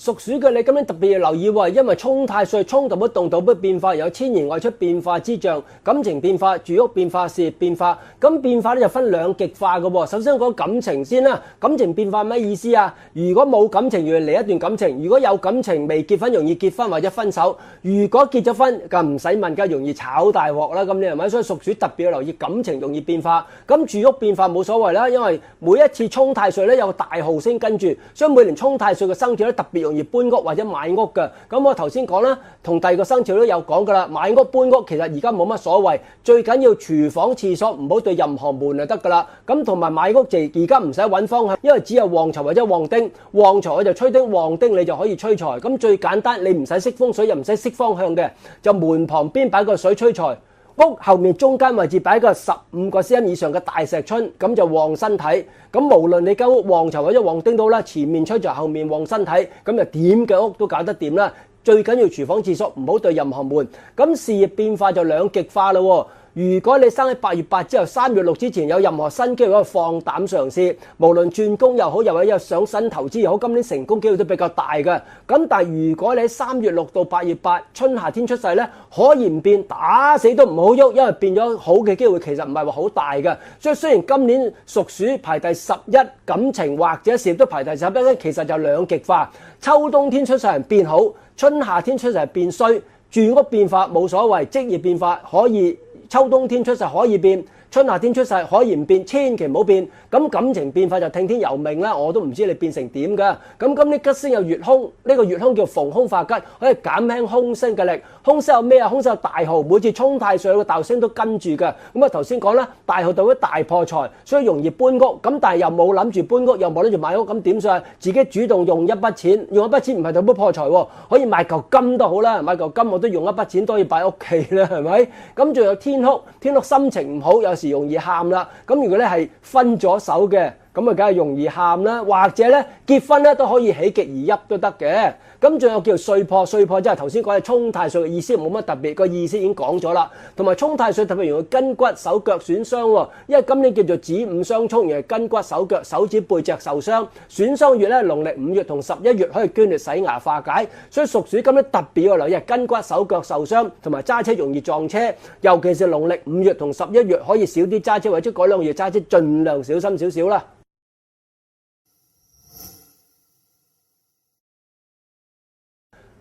屬鼠嘅你今年特別要留意喎，因為沖太歲，沖代表動代表變化，有遷移外出變化之象，感情變化、住屋變化、事業變化。咁變化咧就分兩極化嘅喎。首先講感情先啦，感情變化咩意思啊？如果冇感情，要嚟一段感情；如果有感情未結婚，容易結婚或者分手；如果結咗婚，咁唔使問，梗係容易炒大鑊啦。咁你係咪？所以屬鼠特別要留意感情容易變化。咁住屋變化冇所謂啦，因為每一次沖太歲咧有個大號星跟住，所以每年沖太歲嘅生肖咧特別容易搬屋或者買屋嘅。咁我頭先講啦，同第二個生肖都有講噶啦，買屋搬屋其實而家冇乜所謂，最緊要廚房廁所唔好對任何門就得噶啦。咁同埋買屋就而家唔使揾方向，因為只有旺財或者旺丁，旺財我就吹丁，旺丁你就可以吹財。咁最簡單，你唔使識風水又唔使識方向嘅，就門旁邊擺個水吹財。屋後面中間位置擺個15個 cm 以上嘅大石春，咁就旺身體。咁無論你間屋旺財或者旺丁到啦，前面吹財，後面旺身體，咁就點嘅屋都搞得掂啦。最緊要廚房廁所唔好對任何門。咁事業變化就兩極化啦喎。如果你生喺8月8之後3月6之前有任何新機會，可以放膽嘗試，無論轉工又好，又或者想新投資又好，今年成功機會都比較大嘅。咁但係如果你喺3月6到8月8春夏天出世呢，可以唔變，打死都唔好喐，因為變咗好嘅機會其實唔係話好大嘅。所以雖然今年屬鼠排第11，感情或者事業都排第11，其實就兩極化。秋冬天出世人變好，春夏天出世人變衰。住屋變化冇所謂，職業變化可以。秋冬天出世可以變，春夏天出世可以唔變，千祈唔好變。咁感情變化就聽天由命啦，我都唔知你變成點㗎。咁今年吉星有月空，呢個月空叫逢凶化吉，可以減輕凶星嘅力。凶星有咩啊？凶星有大號，每次沖太歲個大星都跟住㗎。咁啊頭先講啦，大號代表大破財，所以容易搬屋。咁但係又冇諗住搬屋，又冇諗住買屋，咁點算啊？自己主動用一筆錢，用一筆錢唔係代表破財喎，可以買嚿金都好啦，買嚿金我都用一筆錢都要擺屋企啦，係咪？咁仲有天哭，天哭心情唔好，有時容易喊啦。咁如果咧係分咗手嘅，咁啊梗係容易喊啦，或者咧結婚咧都可以喜極而泣都得嘅。咁仲有叫歲破，歲破即係頭先講嘅沖太歲嘅意思，冇乜特別，個意思已經講咗啦。同埋沖太歲特別容易筋骨手腳損傷喎，因為今年叫做子午相沖，而係筋骨手腳、手指背脊受傷。損傷月咧，農曆5月同11月可以捐血洗牙化解，所以屬鼠今年特別要留意筋骨手腳受傷，同埋揸車容易撞車，尤其是農曆5月同11月可以少啲揸車，或者嗰2個月揸車盡量小心少少啦。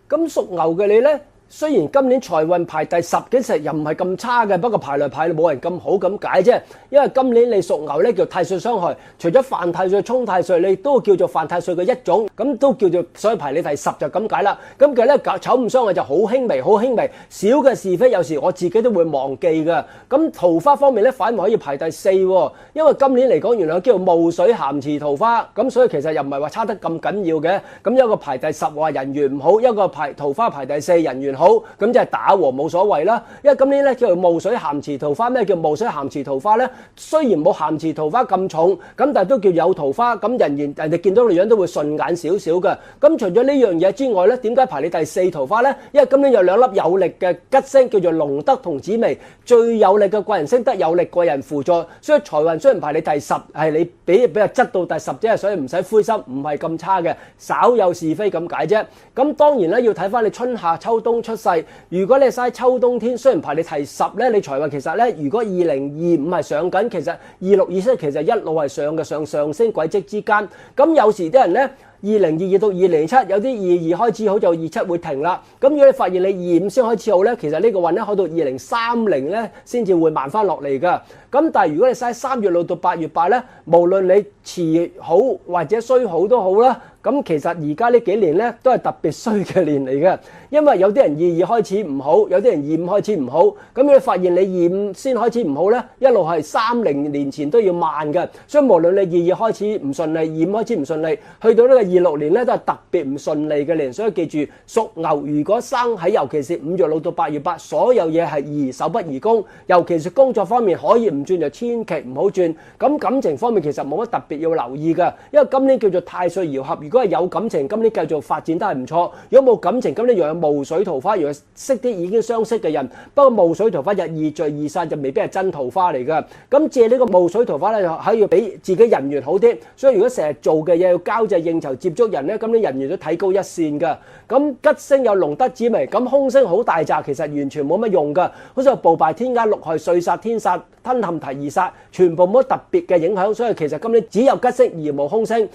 咁屬牛嘅你呢，雖然今年財運排第10幾實又唔係咁差嘅，不過排來排去冇人咁好咁解啫。因為今年你屬牛呢叫太歲傷害，除咗犯太歲、沖太歲，你都叫做犯太歲嘅一種，咁都叫做所以排你第10就咁解啦。咁其實咧丑午傷害就好輕微，好輕微，小嘅是非有時我自己都會忘記㗎。咁桃花方面咧反而可以排第4喎，因為今年嚟講原來叫做霧水咸池桃花，咁所以其實又唔係話差得咁緊要嘅。咁一個排第10話人緣唔好，一個桃花排第4人緣好，咁即係打和冇所謂啦。因為今年咧叫做霧水咸池桃花，咩叫霧水咸池桃花咧？雖然冇咸池桃花咁重，咁但係都叫有桃花，咁人哋見到你樣都會順眼少少嘅。咁除咗呢樣嘢之外咧，點解排你第4桃花咧？因為今年有2粒有力嘅吉星，叫做龍德同紫微，最有力嘅貴人星德有力貴人輔助，所以財運雖然排你第10，係你比較執到第10啫，所以唔使灰心，唔係咁差嘅，稍有是非咁解啫。咁當然咧要睇翻你春夏秋冬出世，如果你係秋冬天，雖然排你第10咧，你財運其實咧，如果2025係上緊，其實26、27其實一路係上嘅，上升軌跡之間。咁有時啲人咧，2022到2027有啲22開始好，就27會停啦。咁如果你發現你25先開始好咧，其實呢個運咧開到2030咧先至會慢翻落嚟㗎。咁但係如果你嘥3月6到8月8咧，無論你遲好或者衰好都好啦。咁其實而家呢幾年咧都係特別衰嘅年嚟嘅，因為有啲人22開始唔好，有啲人25開始唔好。咁你發現你25先開始唔好咧，一路係30年前都要慢嘅。所以無論你22開始唔順利，25開始唔順利，去到呢個26年咧都係特別唔順利嘅年。所以記住，屬牛如果生喺尤其是5月6到8月8，所有嘢係宜守不宜攻，尤其是工作方面可以唔轉就千祈唔好轉。咁感情方面其實冇乜特別要留意嘅，因為今年叫做太歲爻合。果係有感情，今年繼續發展得係唔錯；如果冇感情，今年又有霧水桃花，如果識啲已經相識嘅人。不過霧水桃花日易聚易散，就未必係真桃花嚟㗎。咁借呢個霧水桃花咧，可以俾自己人緣好啲。所以如果成日做嘅嘢要交際應酬接觸人咧，咁啲人緣都提高一線㗎。咁吉星有龍德紫微，咁凶星好大紮，其實完全冇乜用㗎。好似暴敗天加六害歲煞天煞吞陷提二煞，全部冇乜特別嘅影響。所以其實今年只有吉星而無凶星。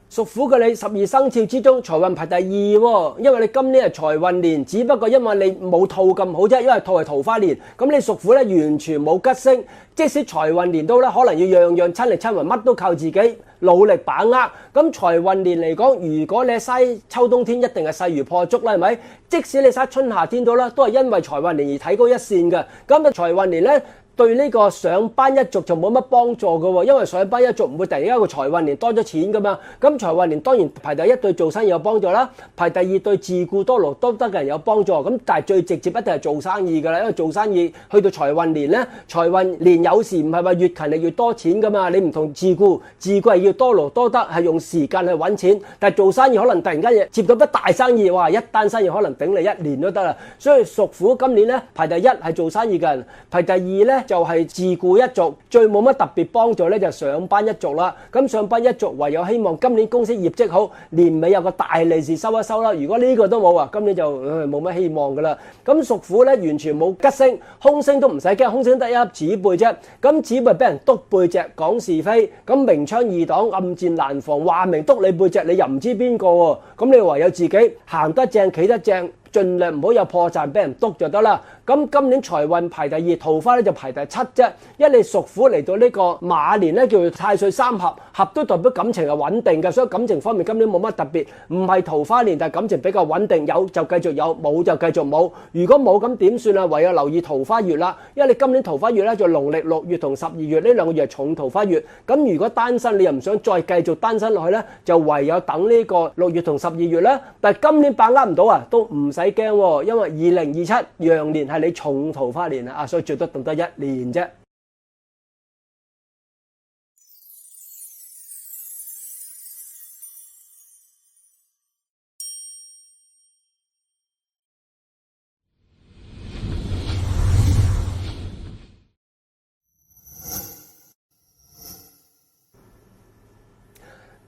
屬虎嘅你12生肖之中財運排第2喎，因為你今年係財運年，只不過因為你冇兔咁好啫，因為兔係桃花年，咁你屬虎咧完全冇吉星，即使財運年都咧可能要樣樣親力親為，乜都靠自己努力把握。咁財運年嚟講，如果你嘥秋冬天一定係勢如破竹啦，係咪？即使你嘥春夏天都啦，都係因為財運年而提高一線嘅。咁啊財運年咧，對呢個上班一族就冇乜幫助嘅喎，因為上班一族唔會突然間個財運年多咗錢噶嘛。咁財運年當然排第1對做生意有幫助啦，排第2對自顧多勞多得嘅人有幫助。咁但係最直接一定係做生意㗎啦，因為做生意去到財運年咧，財運年有時唔係話越勤力越多錢噶嘛。你唔同自顧係要多勞多得，係用時間去揾錢，但係做生意可能突然間接到筆大生意，哇！一單生意可能頂你1年都得啦。所以屬虎今年咧排第1係做生意嘅人，排第2咧就係自顧一族，最冇乜特別幫助咧就上班一族啦。咁上班一族唯有希望今年公司業績好，年尾有個大利是收一收啦。如果呢個都冇啊，今年就冇乜希望噶啦。咁屬虎咧完全冇吉星，凶星都唔使驚，凶星得一粒子背啫。咁子背俾人督背脊講是非，咁明槍易擋，暗箭難防，話明督你背脊，你又唔知邊個喎。咁你唯有自己行得正企得正，盡量唔好有破綻俾人督就得啦。咁今年財運排第2，桃花咧就排第7啫。因為你屬虎嚟到呢個馬年咧，叫做太歲三合，合都代表感情係穩定嘅，所以感情方面今年冇乜特別，唔係桃花年，但係感情比較穩定，有就繼續有，冇就繼續冇。如果冇咁點算啊？唯有留意桃花月啦，因為你今年桃花月咧就農曆6月同12月呢兩個月係重桃花月。咁如果單身你又唔想再繼續單身落去咧，就唯有等呢個6月同12月啦。但係今年把握唔到啊，都唔使驚喎，因為2027羊年係你重桃花年啊，所以最多等得1年啫。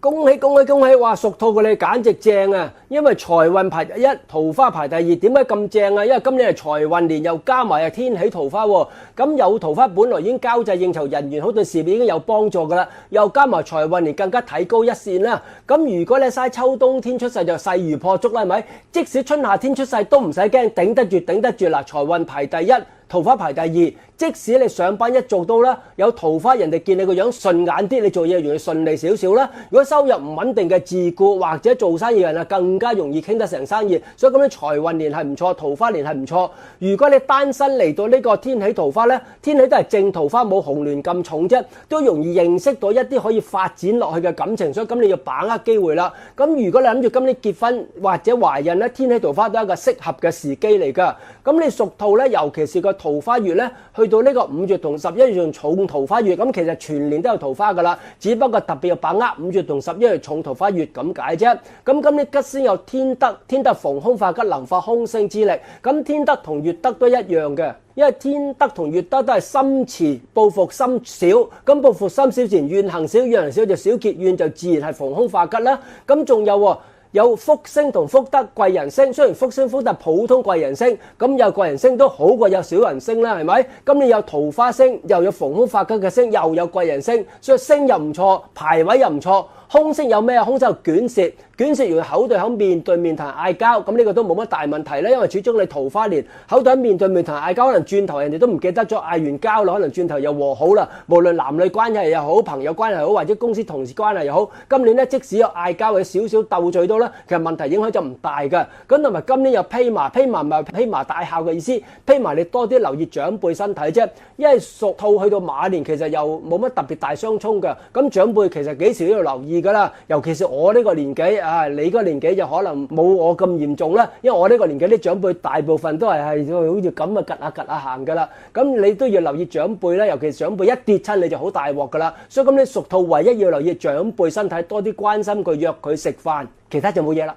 恭喜恭喜恭喜！哇，屬兔嘅你簡直正啊！因為財運排第1，桃花排第2。點解咁正啊？因為今年係財運年，又加埋係天喜桃花喎。咁有桃花本來已經交際應酬人緣好，對事業已經有幫助㗎啦。又加埋財運年，更加提高一線啦。咁如果你嘥秋冬天出世就勢如破竹啦，係咪？即使春夏天出世都唔使驚，頂得住頂得住啦。財運排第1，桃花排第2。即使你上班一做到啦，有桃花，人哋見你個樣順眼啲，你做嘢容易順利少少啦。如果收入唔穩定嘅自顧或者做生意人啊，更加容易傾得成生意。所以咁樣財運年係唔錯，桃花年係唔錯。如果你單身嚟到呢個天喜桃花咧，天喜都係正桃花，冇紅鸞咁重啫，都容易認識到一啲可以發展落去嘅感情。所以咁你要把握機會啦。咁如果你諗住今年結婚或者懷孕咧，天喜桃花都係一個適合嘅時機嚟㗎。咁你屬兔咧，尤其是個桃花月咧，去到呢個5月同11月仲重桃花月，咁其實全年都有桃花噶啦，只不過特別要把握5月同11月重桃花月咁解啫。咁今年吉星有天德，天德逢凶化吉，能化凶星之力。咁天德同月德都一樣嘅，因為天德同月德都係心慈報復心少，咁報復心少自然怨行少，怨行少就少結怨，就自然係逢凶化吉啦。咁仲有福星同福德貴人星，雖然福星福德普通貴人星，咁有貴人星都好過有小人星啦，係咪？咁你有桃花星，又有逢凶化吉嘅星，又有貴人星，所以星又唔錯，排位又唔錯。凶星有咩啊？凶星有捲舌，捲舌要口對口面對面同人嗌交，咁呢個都冇乜大問題啦，因為始終你桃花年，口對口面對面同人嗌交，可能轉頭人哋都唔記得咗，嗌完交啦，可能轉頭又和好啦。無論男女關係又好，朋友關係又好，或者公司同事關係又好，今年咧即使有嗌交或者少少鬥嘴都啦，其實問題影響就唔大㗎。咁同埋今年有披麻，披麻咪披麻戴孝嘅意思，披麻你多啲留意長輩身體啫，因為屬兔去到馬年其實又冇乜特別大相沖㗎。咁長輩其實幾時都要留意。意㗎啦。尤其是我呢個年紀啊，你個年紀就可能冇我咁嚴重啦。因為我呢個年紀啲長輩大部分都係好似咁啊，趌下行㗎啦。咁你都要留意長輩啦，尤其是長輩一跌親你就好大鑊㗎啦。所以咁你屬兔唯一要留意長輩身體，多啲關心佢，約佢食飯，其他就冇嘢啦。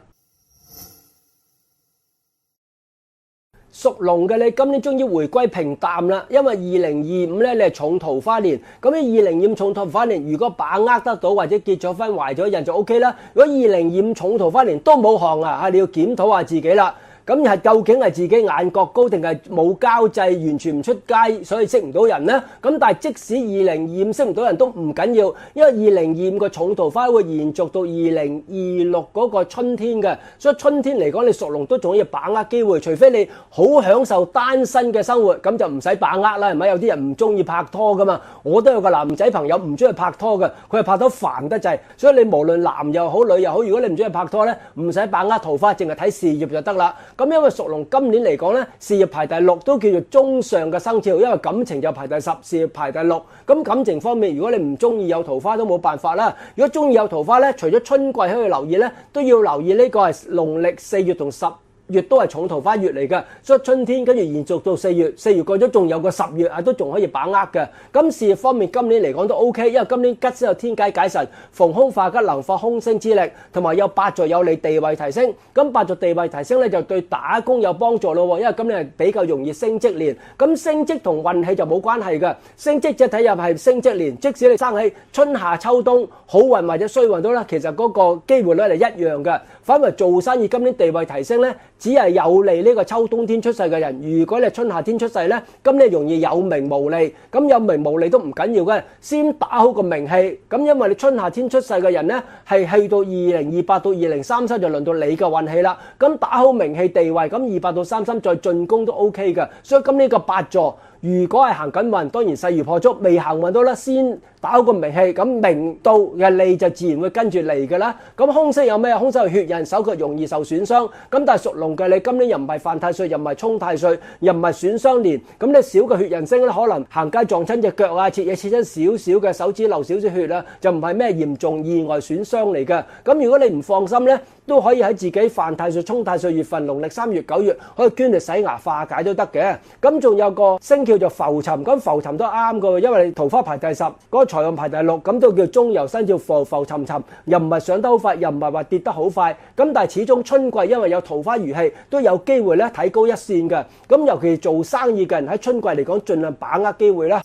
屬龍嘅你今年終於回歸平淡啦，因為2025咧你係重桃花年，咁喺2025重桃花年，如果把握得到或者結咗婚懷咗孕就 OK 啦。如果2025重桃花年都冇行啊，你要檢討下自己啦。咁係究竟係自己眼角高定係冇交際，完全唔出街，所以識唔到人呢？咁但係即使2025識唔到人都唔緊要，因為2025個重桃花會延續到2026嗰個春天嘅，所以春天嚟講，你屬龍都仲要把握機會，除非你好享受單身嘅生活，咁就唔使把握啦，係咪？有啲人唔中意拍拖噶嘛，我都有個男仔朋友唔中意拍拖嘅，佢係拍拖煩得滯，所以你無論男又好女又好，如果你唔中意拍拖呢，唔使把握桃花，淨係睇事業就得啦。咁因為屬龍今年嚟講咧，事業排第6都叫做中上嘅生肖，因為感情就排第10，事業排第6。咁感情方面，如果你唔中意有桃花都冇辦法啦。如果中意有桃花咧，除咗春季可以留意咧，都要留意呢個係農曆4月同10月都係重桃花月嚟嘅，所以春天跟住延續到4月，4月過咗仲有個10月啊，都仲可以把握嘅。咁事業方面今年嚟講都 OK， 因為今年吉星有天解解神，逢凶化吉，能發空星之力，同埋有八座有利地位提升。咁八座地位提升咧就對打工有幫助咯，因為今年係比較容易升職年。咁升職同運氣就冇關係嘅，升職只睇入係升職年，即使你生喺春夏秋冬好運或者衰運都啦，其實嗰個機會率係一樣嘅。反為做生意今年地位提升咧，只係有利呢個秋冬天出世嘅人。如果你係春夏天出世咧，今年容易有名無利。咁有名無利都唔緊要嘅，先打好個名氣。咁因為你春夏天出世嘅人咧，係去到2028到2033就輪到你嘅運氣啦。咁打好名氣地位，咁28到33再進攻都 OK 嘅。所以今年個八座，如果係行緊運，當然勢如破竹；未行運到啦，先打好個名氣，咁名到嘅利就自然會跟住嚟㗎啦。咁空色有咩？空色係血刃，手腳容易受損傷。咁但係屬龍嘅你今年又唔係犯太歲，又唔係沖太歲，又唔係損傷年。咁你少嘅血刃星咧，可能行街撞親隻腳啊，切嘢切親少少嘅手指流少少血啦，就唔係咩嚴重意外損傷嚟嘅。咁如果你唔放心咧，都可以喺自己犯太歲、沖太歲月份，農曆3月、9月可以捐嚟洗牙化解都得嘅。咁仲有個星叫做浮沉，咁浮沉都啱嘅，因為你桃花排第10，嗰個財運排第6，咁都叫中游生肖浮浮沉沉，又唔係上得好快，又唔係話跌得好快。咁但係始終春季因為有桃花餘氣，都有機會咧睇高一線嘅。咁尤其是做生意嘅人喺春季嚟講，盡量把握機會啦。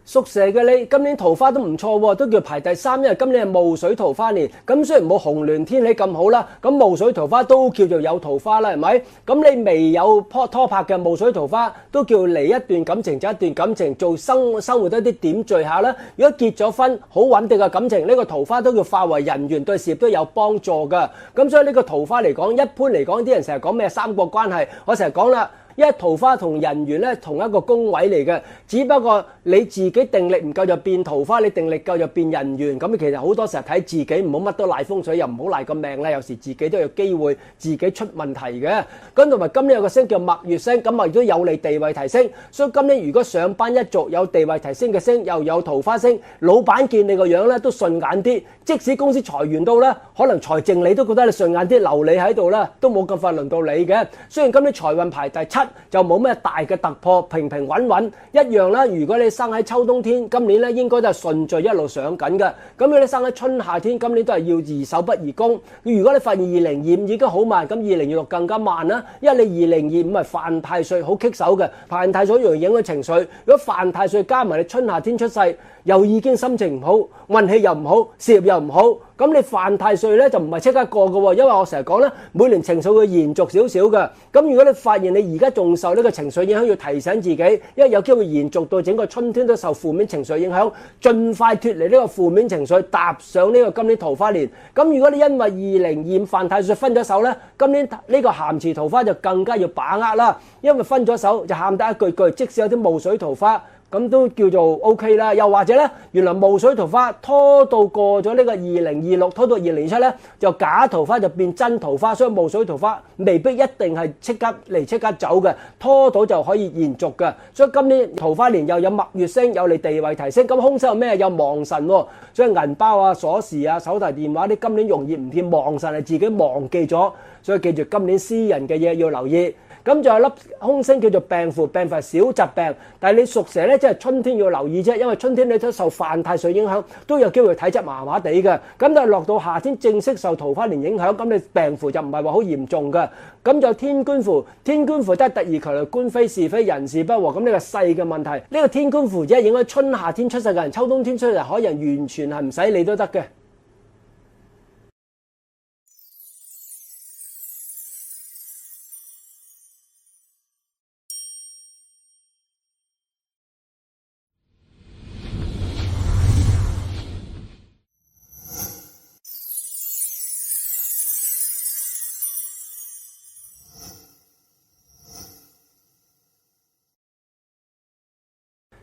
屬蛇嘅你今年桃花都唔錯喎，都叫排第3，因為今年係戊水桃花年。咁雖然冇紅鸞天喜咁好啦，咁戊水桃花都叫做有桃花啦，係咪？咁你未有拖拍嘅戊水桃花，都叫嚟一段感情就一段感情，做生活多啲點綴下啦。如果結咗婚，好穩定嘅感情，呢個桃花都叫化為人緣，對事業都有幫助㗎。咁所以呢個桃花嚟講，一般嚟講啲人成日講咩三角關係，我成日講啦。因為桃花同人緣咧同一個宮位嚟嘅，只不過你自己定力唔夠就變桃花，你定力夠就變人緣。咁其實好多時候睇自己，唔好乜都賴風水，又唔好賴個命啦。有時自己都有機會自己出問題嘅。咁同埋今年有個星叫墨月星，咁墨月都有利地位提升。所以今年如果上班一族有地位提升嘅星，又有桃花星，老闆見你個樣咧都順眼啲。即使公司裁員到咧，可能財政你都覺得你順眼啲，留你喺度啦，都冇咁快輪到你嘅。雖然今年財運排第7。就冇咩大嘅突破，平平穩穩一樣啦。如果你生喺秋冬天，今年咧應該都係順序一路上緊嘅。咁如果你生喺春夏天，今年都係要宜守不宜攻。如果你發現2025已經好慢，咁2026更加慢啦。因為你2025係犯太歲，好棘手嘅，犯太歲容易影響情緒。如果犯太歲加埋你春夏天出世，又已經心情唔好，運氣又唔好，事業又唔好，咁你犯太歲咧就唔係即刻過嘅喎。因為我成日講咧，每年情緒會延續少少嘅。咁如果你發現你而家仲受呢個情緒影響，要提醒自己，因為有機會延續到整個春天都受負面情緒影響，盡快脫離呢個負面情緒，踏上呢個今年桃花年。咁如果你因為2025犯太歲分咗手咧，今年呢個咸池桃花就更加要把握啦。因為分咗手就喊得一句句，即使有啲霧水桃花，咁都叫做 OK 啦。又或者咧，原來戊水桃花拖到過咗呢個2026，拖到2027咧，就假桃花就變真桃花，所以戊水桃花未必一定係即刻嚟即刻走嘅，拖到就可以延續嘅。所以今年桃花年又有蜜月星，有你地位提升。咁凶星有咩？有亡神喎，所以銀包啊、鎖匙啊、手提電話啲今年容易唔見。亡神係自己忘記咗，所以記住今年私人嘅嘢要留意。咁就有粒凶星叫做病符，病符係小疾病，但係你屬蛇咧，即係春天要留意啫，因為春天你都受犯太歲影響，都有機會體質麻麻地嘅。咁但係落到夏天正式受桃花年影響，咁你病符就唔係話好嚴重嘅。咁就天官符，天官符都係突如其來，官非是非，人事不和。咁呢個細嘅問題，呢個天官符只係影響春夏天出世嘅人，秋冬天出世嘅海人完全係唔使理都得嘅。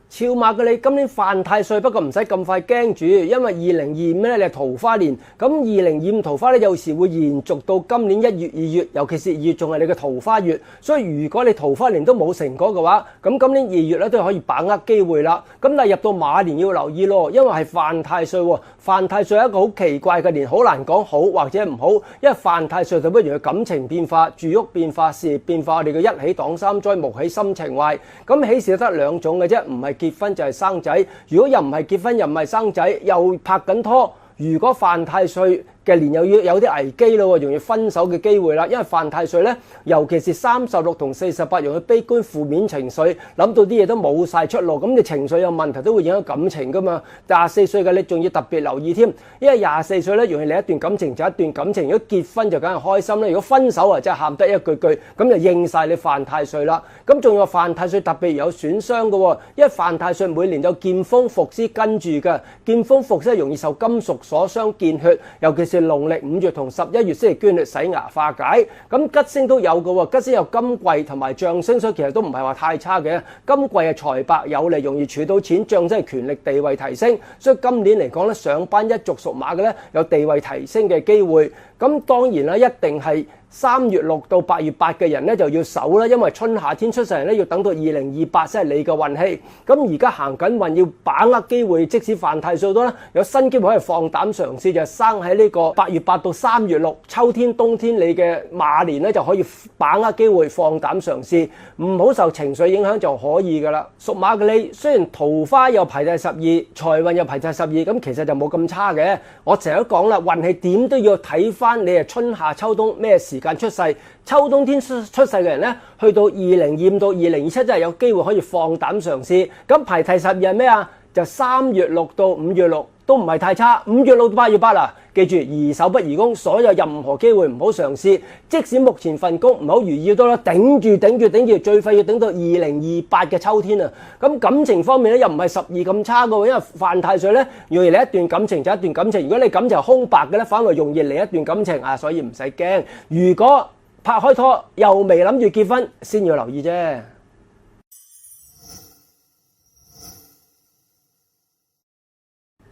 肖馬嘅你今年犯太歲，不過唔使咁快驚住，因為2025咧你係桃花年，咁2025桃花咧有時會延續到今年1月、2月，尤其是2月仲係你嘅桃花月，所以如果你桃花年都冇成果嘅話，咁今年2月咧都可以把握機會啦。咁但係入到馬年要留意咯，因為係犯太歲喎，犯太歲係一個好奇怪嘅年，好難講好或者唔好，因為犯太歲就不如佢感情變化、住屋變化、事業變化，我哋嘅一喜擋三災，無喜心情壞。咁喜事得兩種嘅啫，唔係結婚就係生仔，如果又唔係結婚又唔係生仔，又拍緊拖，如果犯太歲嘅年又要有啲危機咯，容易分手嘅機會啦。因為犯太歲咧，尤其是36同48，容易悲觀負面情緒，諗到啲嘢都冇晒出路，咁你情緒有問題都會影響感情噶嘛。24歲嘅你仲要特別留意添，因為24歲咧容易嚟一段感情就一段感情，如果結婚就梗係開心啦，如果分手啊真係喊得一句句，咁就應晒你犯太歲啦。咁仲有犯太歲特別有損傷嘅，因為犯太歲每年有劍鋒伏屍跟住嘅，劍鋒伏屍容易受金屬所傷見血，尤其是農曆5月同11月先嚟捐血洗牙化解。咁吉星都有嘅，吉星有金貴同埋將星，所以其實都唔係話太差嘅。金貴係財帛有利，容易儲到錢；將星係權力地位提升，所以今年嚟講咧，上班一族屬馬嘅咧有地位提升嘅機會。咁當然啦，一定係3月6到8月8嘅人咧就要守啦，因為春夏天出世人咧要等到2028先係你嘅運氣。咁而家行緊運，要把握機會，即使犯太歲都啦，有新機會可以放膽嘗試，就係生喺呢個8月8到3月6，秋天冬天你嘅馬年咧就可以把握機會，放膽嘗試，唔好受情緒影響就可以噶啦。屬馬嘅你雖然桃花又排第12，財運又排第12，咁其實就冇咁差嘅。我成日都講啦，運氣點都要睇翻你係春夏秋冬咩時間出世，秋冬天出世嘅人咧，去到2025到2027真係有機會可以放膽嘗試。咁排第12係咩啊？就3月6到5月6都唔係太差，5月6到8月8啦。記住，宜守不宜攻，所有任何機會唔好嘗試。即使目前份工唔好如意都啦，頂住，最快要頂到2028嘅秋天啊！咁感情方面咧，又唔係12咁差嘅，因為犯太歲咧，容易嚟一段感情就一段感情。如果你感情空白嘅咧，反而容易嚟一段感情啊，所以唔使驚。如果拍開拖又未諗住結婚，先要留意啫。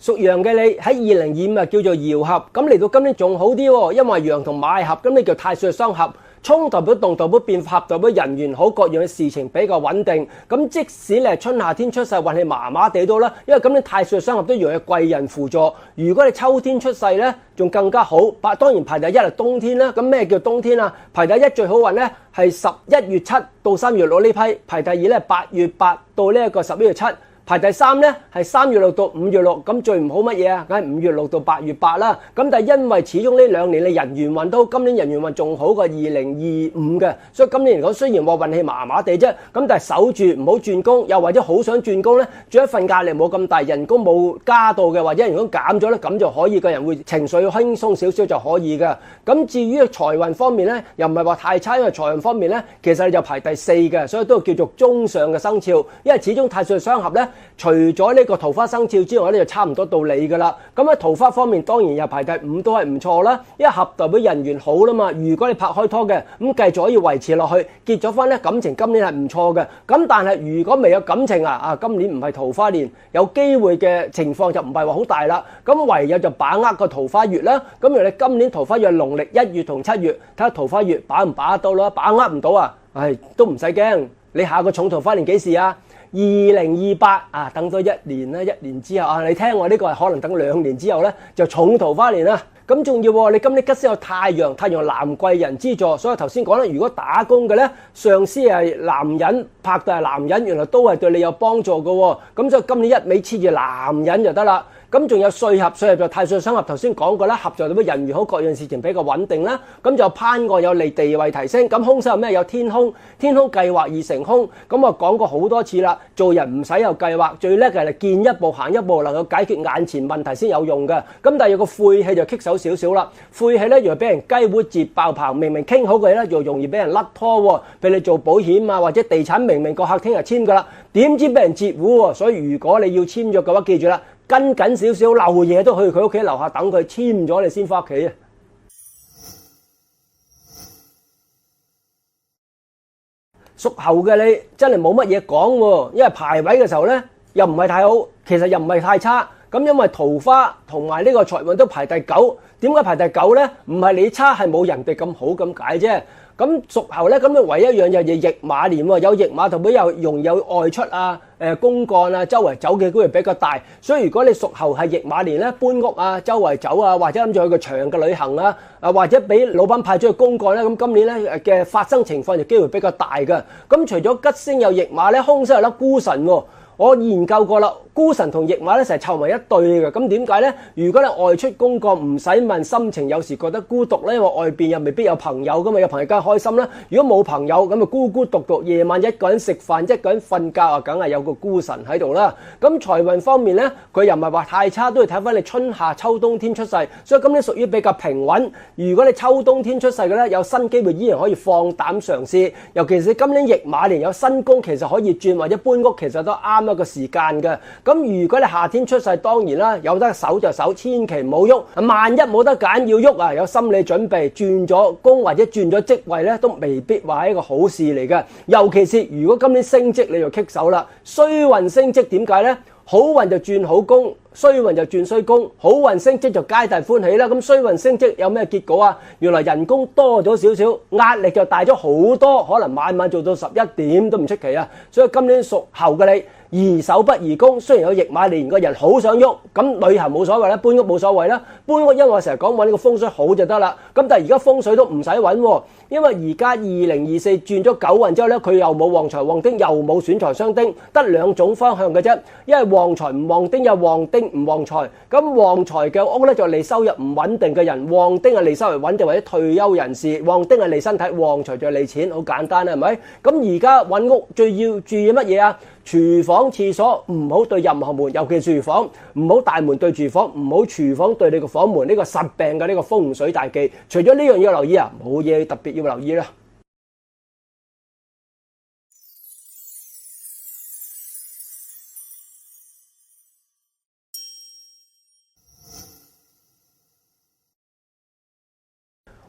屬羊嘅你喺2025叫做爻合，咁嚟到今年仲好啲喎，因為羊同馬合，咁你叫太歲相合，衝代表動，代表變，合代表人緣好，各樣嘅事情比較穩定。咁即使你係春夏天出世，運氣麻麻地都啦，因為今年太歲相合都容易貴人輔助。如果你秋天出世咧，仲更加好。當然排第一係冬天啦。咁咩叫冬天啊？排第一最好運咧係11月7到3月6呢批，排第二咧8月8到呢一個11月7。排第3咧係3月6到5月6，咁最唔好乜嘢啊？梗係5月6到8月8啦。咁但係因為始終呢兩年你人緣運都好，今年人緣運仲好過2025嘅，所以今年嚟講雖然話運氣麻麻地啫，咁但係守住唔好轉工，又或者好想轉工咧，做一份壓力冇咁大，人工冇加到嘅，或者人工減咗咧，咁就可以個人會情緒輕鬆少少就可以嘅。咁至於財運方面咧，又唔係話太差，因為財運方面咧其實你就排第4嘅，所以都叫做中上嘅生肖，因為始終太歲相合咧。除咗呢個桃花生肖之外咧，就差唔多到你噶啦。咁喺桃花方面，當然又排第5都係唔錯啦，因為合代表人緣好啦嘛。如果你拍開拖嘅，咁繼續可以維持落去，結咗婚咧，感情今年係唔錯嘅。咁但係如果未有感情今年唔係桃花年，有機會嘅情況就唔係話好大啦。咁唯有就把握個桃花月啦。咁如果你今年桃花月係農曆1月同7月，睇下桃花月把唔把握到啦。把握唔到都唔使驚。你下個重桃花年幾時啊？2028等多1年啦，1年之後你聽我呢個係可能等2年之後咧就重桃花年啦。咁仲要你今年吉星有太陽男貴人之助，所以頭先講啦，如果打工嘅咧，上司係男人，拍檔係男人，原來都係對你有幫助嘅。咁所以今年一味黐住男人就得啦。咁仲有歲合就太歲相合，頭先講過啦，合就代表人緣好，各樣事情比較穩定啦。咁就攀過有利地位提升。咁凶星有咩？有天空，天空計劃而成空。咁我講過好多次啦，做人唔使有計劃，最叻嘅係見一步行一步，能夠解決眼前問題先有用嘅。咁但係有個晦氣就棘手少少啦。晦氣咧，又俾人雞會截爆棚，明明傾好嘅咧，又容易俾人甩拖喎。譬如你做保險或者地產，明明個客聽日簽噶啦，點知俾人截糊喎。所以如果你要簽約嘅話，記住啦。跟緊少少，漏嘢都去佢屋企樓下等佢簽咗，你先翻屋企。屬猴嘅你真係冇乜嘢講喎，因為排位嘅時候咧又唔係太好，其實又唔係太差。咁因為桃花同埋呢個財運都排第9，點解排第9咧？唔係你差，係冇人哋咁好咁解啫。咁屬猴咧，咁咧唯一一樣就係驛馬年喎，有驛馬代表又容易有外出公幹周圍走嘅機會比較大。所以如果你屬猴係驛馬年咧，搬屋周圍走或者諗住去個長嘅旅行或者俾老闆派咗去公幹咧，咁今年咧嘅發生情況就機會比較大嘅。咁除咗吉星有驛馬咧，凶星有粒孤神喎。我研究過啦，孤神同驛馬咧成日湊埋一對嘅，咁點解咧？如果你外出公幹唔使問，心情有時覺得孤獨咧，因為外邊又未必有朋友噶嘛，有朋友梗係開心啦。如果冇朋友咁孤孤獨獨，夜晚一個人食飯，一個人瞓覺梗係有個孤神喺度啦。咁財運方面咧，佢又唔係話太差，都要睇翻你春夏秋冬天出世，所以今年屬於比較平穩。如果你秋冬天出世嘅咧，有新機會依然可以放膽嘗試，尤其是今年驛馬年有新工，其實可以轉或者搬屋，其實都啱一個時間嘅。咁如果你夏天出世，當然啦，有得守就守，千祈唔好喐。萬一冇得揀要喐有心理準備，轉咗工或者轉咗職位咧，都未必話係一個好事嚟嘅。尤其是如果今年升職，你就棘手啦。衰運升職點解咧？好運就轉好工，衰運就轉衰工。好運升職就皆大歡喜啦。咁衰運升職有咩結果啊？原來人工多咗少少，壓力就大咗好多，可能晚晚做到11點都唔出奇啊。所以今年屬猴嘅你，宜守不宜攻。雖然有驛馬年，個人好想喐，咁旅行冇所謂啦，搬屋冇所謂啦。搬屋因為我成日講揾呢個風水好就得啦。咁但係而家風水都唔使揾喎，因為而家2024轉咗9運之後咧，佢又冇旺財旺丁，又冇損財傷丁，得2種方向嘅啫。因為旺財唔旺丁，又旺丁唔旺財。咁旺財嘅屋咧就利收入唔穩定嘅人，旺丁係利收入穩定或者退休人士，旺丁係利身體，旺財就係利錢，好簡單啦，係咪？咁而家揾屋最要注意乜嘢啊？廚房、廁所唔好對任何門，尤其廚房唔好大門對廚房，唔好廚房對你個房門，呢個實病嘅呢個風水大忌。除咗呢樣要留意冇嘢特別要留意啦。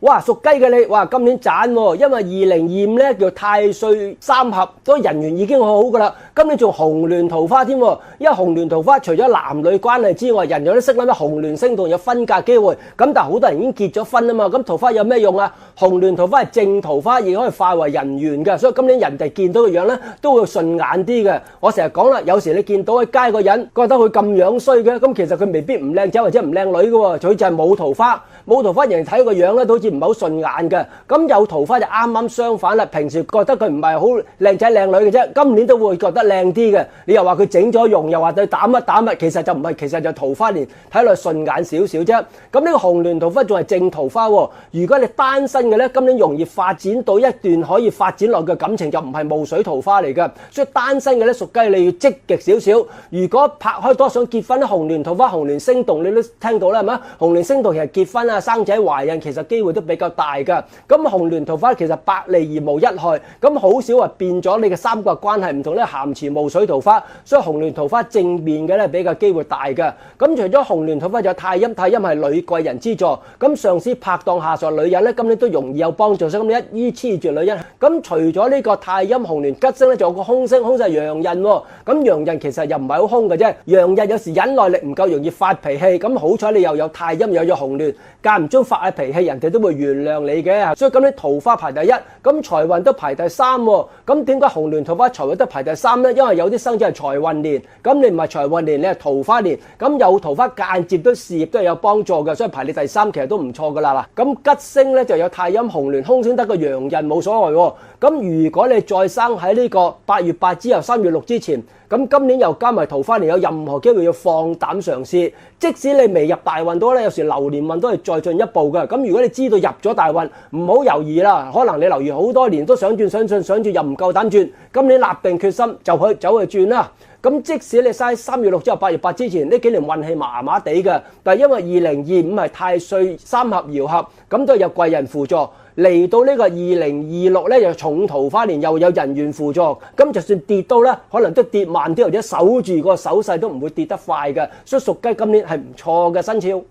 哇，屬雞嘅你，哇，今年賺喎，因為2025咧叫太歲三合，所以人緣已經好好噶啦。今年仲紅鸞桃花添，因為紅鸞桃花除咗男女關係之外，人有都識啦，紅鸞星同有分隔機會。咁但係好多人已經結咗婚啊嘛，咁桃花有咩用啊？紅鸞桃花係正桃花，亦可以化為人緣嘅，所以今年人哋見到個樣咧都會順眼啲嘅。我成日講啦，有時你見到喺街個人覺得佢咁樣衰嘅，咁其實佢未必唔靚仔或者唔靚女嘅喎，佢就係冇桃花。冇桃花人睇個樣咧都好似唔係好順眼嘅，咁有桃花就啱啱相反啦。平時覺得佢唔係好靚仔靚女嘅啫，今年都會覺得靚啲嘅。你又話佢整咗容，又話佢打乜打乜，其實就唔係，其實就桃花年睇落順眼少少啫。咁呢個紅鸞桃花仲係正桃花喎。如果你單身嘅咧，今年容易發展到一段可以發展落嘅感情，就唔係霧水桃花嚟嘅。所以單身嘅咧，屬雞你要積極少少。如果拍開多想結婚咧，紅鸞桃花紅鸞星動你都聽到啦，係咪？紅鸞星動其實結婚生仔懷孕其實機會都比較大嘅。咁紅鸞桃花其實百利而無一害，咁好少話變咗你嘅三角關係唔同咧，咸池霧水桃花，所以紅鸞桃花正面嘅咧比較機會大嘅。咁除咗紅鸞桃花，就有太陰，太陰係女貴人之助，咁上司拍檔下屬女人咧，今年都容易有幫助，所以咁你一於黐住女人。咁除咗呢個太陰紅鸞吉星咧，仲有個空星，空星係陽刃喎。咁陽刃其實又唔係好空嘅啫，陽刃有時忍耐力唔夠，容易發脾氣。咁好彩你又有太陰，又有紅鸞，間唔中發下脾氣，人哋都會原諒你嘅。所以咁你桃花排第一，咁財運都排第三喎。咁點解紅鸞桃花財運都排第三呢？因為有啲生肖係財運年，咁你唔係財運年，你係桃花年，咁有桃花間接對事業都係有幫助嘅，所以排你第三其實都唔錯噶啦。咁吉星咧就有太陰紅鸞，空星得個陽刃冇所謂喎。咁如果你再生喺呢個8月8之後3月6之前，咁今年又加埋桃花年，有任何機會要放膽嘗試。即使你未入大運都咧，有時流年運都係再進一步嘅。咁如果你知道入咗大運，唔好猶豫啦。可能你留意好多年都想轉想轉又唔夠膽轉，今年立定決心就去走去轉啦。咁即使你嘥3月6之後8月8之前呢幾年運氣麻麻地嘅，但係因為2025係太歲三合爻合，咁都有貴人輔助。嚟到呢個2026咧，又重桃花年，又有人緣輔助，咁就算跌到咧，可能都跌慢啲，或者守住個手勢都唔會跌得快嘅，所以屬雞今年係唔錯嘅生肖。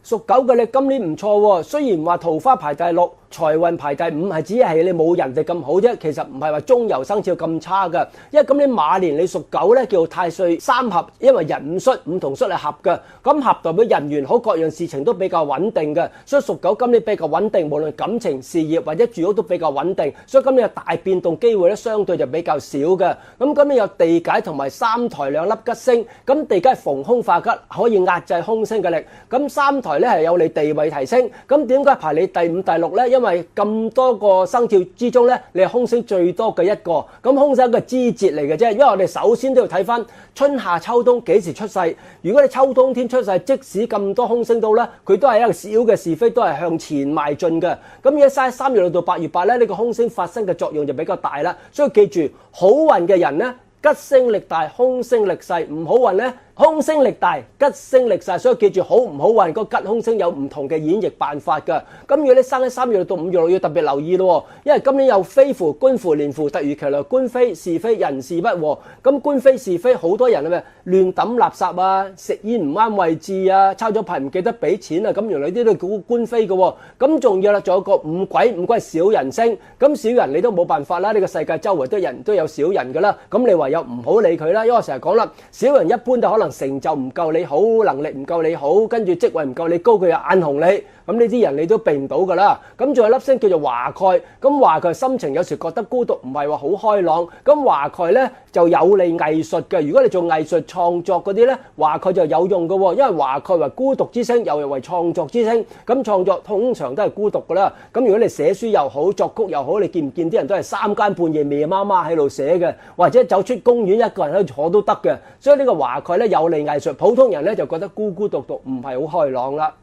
屬狗嘅你今年唔錯喎，雖然話桃花排第6，財運排第5，係只係你冇人哋咁好啫。其實唔係話中游生肖咁差嘅，因為今年馬年你屬狗咧，叫太歲三合，因為人五戌，五同戌係合嘅，咁合代表人緣好，各樣事情都比較穩定嘅，所以屬狗今年比較穩定，無論感情、事業或者住屋都比較穩定，所以今年有大變動機會咧，相對就比較少嘅。咁今年有地解同埋三台兩粒吉星，咁地解逢凶化吉，可以壓制凶星嘅力，咁三台咧係有你地位提升。咁點解排你第5、第6咧？因為咁多個生肖之中咧，你係凶星最多嘅一個。咁凶星係一個枝節嚟嘅啫，因為我哋首先都要睇翻春夏秋冬幾時出世。如果你秋冬天出世，即使咁多凶星到咧，佢都係一個小嘅是非，都係向前邁進嘅。咁而家3月6到8月8咧，呢個凶星發生嘅作用就比較大啦。所以記住，好運嘅人咧，吉星力大，凶星力細；唔好運咧，凶星力大，吉星力細。所以記住，好唔好運個吉凶星有唔同嘅演繹辦法㗎。咁如果你生喺3月6到5月6，要特別留意咯，因為今年有飛符、官符、年符，突如其來官非、是非、人事不和。咁官非是非，好多人亂抌垃圾啊，食煙唔啱位置啊，抄咗牌唔記得俾錢啊，咁原來呢啲都係官非嘅。咁仲要啦，仲有個五鬼，五鬼係小人星，咁小人你都冇辦法啦，呢個世界周圍都有小人噶啦，咁你唯有唔好理佢啦。因為我成日講啦，小人一般就可能成就唔夠你好，能力唔夠你好，跟住職位唔夠你高，佢又眼紅你，咁呢啲人你都避唔到噶啦。咁仲有粒星叫做華蓋，咁華蓋心情有時覺得孤獨，唔係話好開朗。咁華蓋咧就有利藝術嘅，如果你做藝術創作嗰啲咧，華蓋就有用嘅，因為華蓋為孤獨之星，又為創作之星。咁創作通常都係孤獨噶啦。咁如果你寫書又好，作曲又好，你見唔見啲人都係3更半夜夜媽媽喺度寫嘅，或者走出公園一個人喺度坐都得嘅。所以呢個華蓋咧有利藝術，普通人咧就覺得孤孤獨獨，唔係好開朗啦。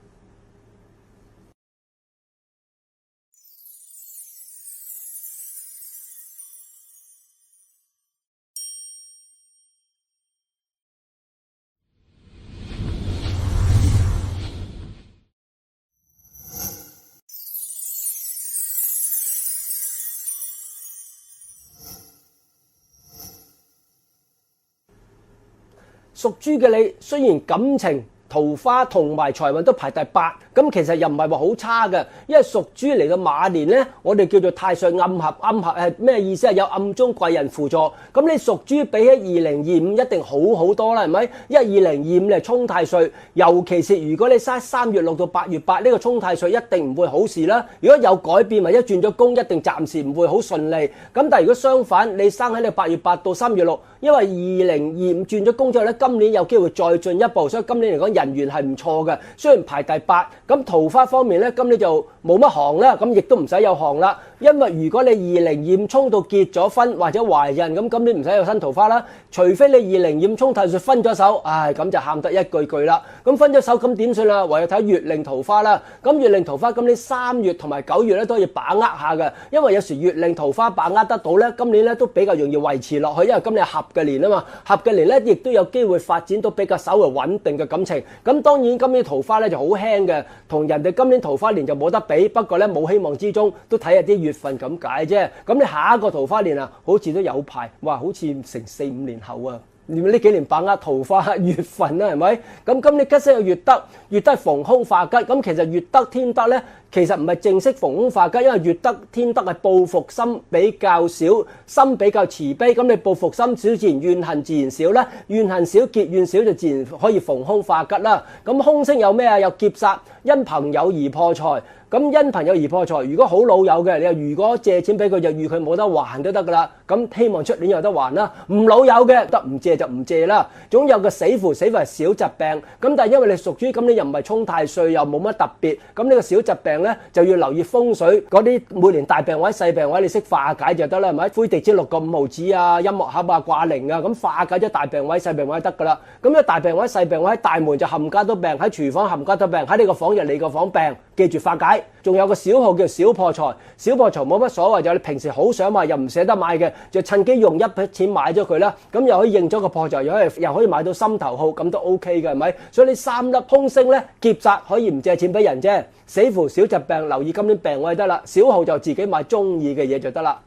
屬豬嘅你，雖然感情、桃花同埋財運都排第8，咁其實又唔係話好差嘅，因為屬豬嚟到馬年咧，我哋叫做太歲暗合，暗合係咩意思啊？有暗中貴人輔助，咁你屬豬比起2025一定好好多啦，係咪？因為2025你係沖太歲，尤其是如果你生3月6到8月8呢個沖太歲，一定唔會好事啦。如果有改變或者轉咗工，一定暫時唔會好順利。咁但係如果相反，你生喺你8月8到3月6，因為2025轉咗宮之後咧，今年有機會再進一步，所以今年嚟講人緣係唔錯嘅。雖然排第8，咁桃花方面咧，今年就冇乜行啦，咁亦都唔使有行啦。因為如果你2025衝到結咗婚或者懷孕，咁今年唔使有新桃花啦。除非你2025衝太歲分咗手，咁就喊得一句句啦。咁分咗手咁點算啦？唯有睇月令桃花啦。咁月令桃花今年3月同埋9月咧都要把握下嘅，因為有時月令桃花把握得到咧，今年咧都比較容易維持落去，因為今年係合嘅年啊嘛，合嘅年咧亦都有機會發展到比較稍為穩定嘅感情。咁當然今年桃花咧就好輕嘅，同人哋今年桃花年就冇得比，不過咧冇希望之中都睇下啲月份咁解啫。咁你下一個桃花年啊，好似都有排，哇，好似成4、5年後啊。呢幾年把握桃花月份啦，係咪？咁今年吉星有月德，月德係逢凶化吉。咁其實月德天德咧，其實唔係正式逢凶化吉，因為月德天德係報復心比較少，心比較慈悲。咁你報復心少，自然怨恨自然少啦。怨恨少，結怨少，就自然可以逢凶化吉啦。咁凶星有咩啊？有劫煞，因朋友而破財。咁因朋友而破財，如果好老友嘅，你又如果借錢俾佢，就預佢冇得還都得噶啦。咁希望出年有得還啦。唔老友嘅，得唔借就唔借啦。總有個死符，死符係小疾病。咁但係因為你屬於咁，你又唔係沖太歲，又冇乜特別。咁呢個小疾病咧，就要留意風水嗰啲每年大病位、細病位，你識化解就得啦，係咪？灰地氈6個5毫紙啊，音樂盒啊，掛鈴啊，咁化解咗大病位、細病位得噶啦。咁一大病位、細病位喺大門就冚家都病，喺廚房冚家都病，喺你個房就你個房病，記住化解。仲有個小號叫小破財，小破財冇乜所謂，就你平時好想買又唔捨得買嘅，就趁機用一筆錢買咗佢啦，咁又可以應咗個破財，又可以買到心頭好，咁都 OK 嘅，係咪？所以你3粒凶星咧，劫煞可以唔借錢俾人啫，死符小疾病留意今年病位得啦，小號就自己買中意嘅嘢就得啦。